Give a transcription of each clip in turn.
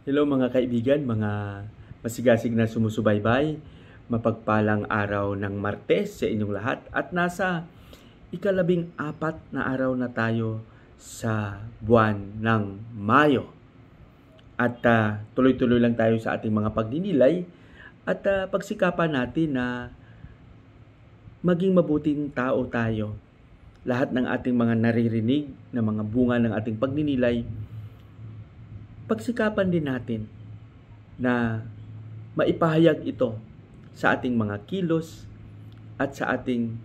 Hello mga kaibigan, mga masigasig na sumusubaybay. Mapagpalang araw ng Martes sa inyong lahat at nasa ika-14 na araw na tayo sa buwan ng Mayo. At tuloy-tuloy lang tayo sa ating mga pagninilay at pagsikapan natin na maging mabuting tao tayo. Lahat ng ating mga naririnig na mga bunga ng ating pagninilay, pagsikapan din natin na maipahayag ito sa ating mga kilos at sa ating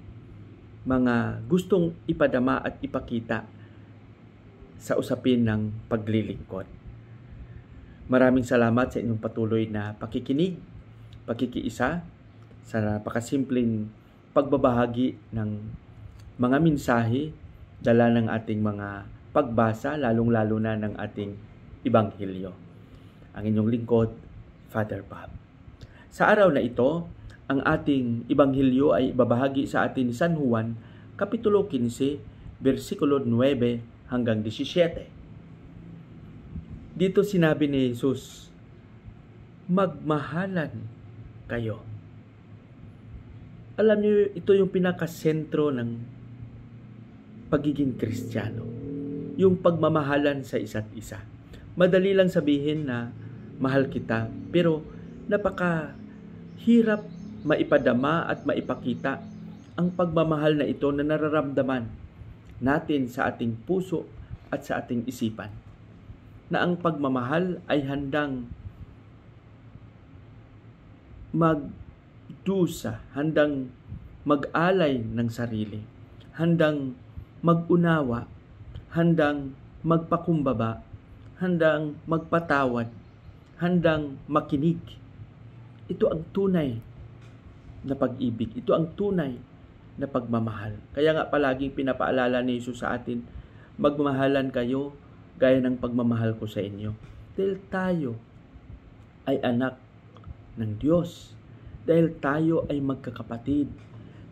mga gustong ipadama at ipakita sa usapin ng paglilingkod. Maraming salamat sa inyong patuloy na pakikinig, pakikiisa sa napakasimpleng pagbabahagi ng mga mensahe dala ng ating mga pagbasa, lalong-lalo na ng ating Ebanghelyo. Ang inyong lingkod, Father Bob. Sa araw na ito, ang ating Ebanghelyo ay ibabahagi sa atin ni San Juan, Kapitulo 15, versikulo 9 hanggang 17. Dito sinabi ni Jesus, magmahalan kayo. Alam niyo, ito yung pinakasentro ng pagiging Kristiyano. Yung pagmamahalan sa isa't isa. Madali lang sabihin na mahal kita, pero napakahirap maipadama at maipakita ang pagmamahal na ito na nararamdaman natin sa ating puso at sa ating isipan. Na ang pagmamahal ay handang magdusa, handang mag-alay ng sarili, handang mag-unawa, handang magpakumbaba, handang magpatawad, handang makinig. Ito ang tunay na pag-ibig. Ito ang tunay na pagmamahal. Kaya nga palaging pinapaalala ni Jesus sa atin, magmamahalan kayo gaya ng pagmamahal ko sa inyo. Dahil tayo ay anak ng Diyos. Dahil tayo ay magkakapatid.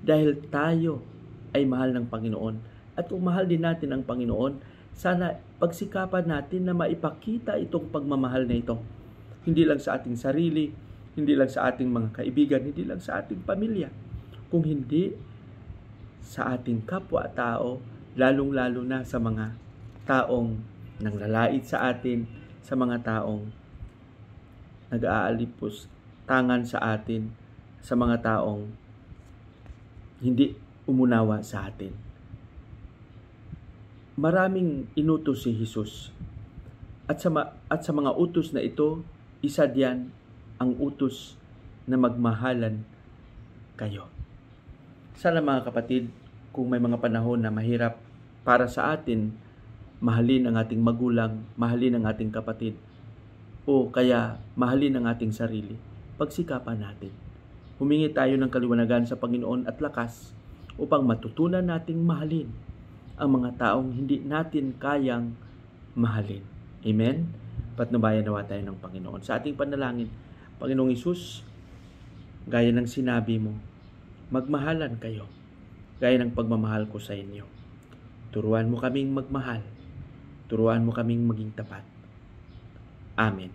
Dahil tayo ay mahal ng Panginoon. At kung mahal din natin ang Panginoon, sana pagsikapan natin na maipakita itong pagmamahal na ito. Hindi lang sa ating sarili, hindi lang sa ating mga kaibigan, hindi lang sa ating pamilya. Kung hindi sa ating kapwa-tao, lalong-lalo na sa mga taong nanglalait sa atin, sa mga taong nag-aalipos tangan sa atin, sa mga taong hindi umunawa sa atin. Maraming inutos si Jesus. At sa mga utos na ito, isa diyan ang utos na magmahalan kayo. Sana mga kapatid, kung may mga panahon na mahirap para sa atin, mahalin ang ating magulang, mahalin ang ating kapatid, o kaya mahalin ang ating sarili, pagsikapan natin. Humingi tayo ng kaliwanagan sa Panginoon at lakas upang matutunan nating mahalin ang mga taong hindi natin kayang mahalin. Amen? Patnubayan nawa tayo ng Panginoon. Sa ating panalangin, Panginoong Hesus, gaya ng sinabi mo, magmahalan kayo, gaya ng pagmamahal ko sa inyo. Turuan mo kaming magmahal. Turuan mo kaming maging tapat. Amen.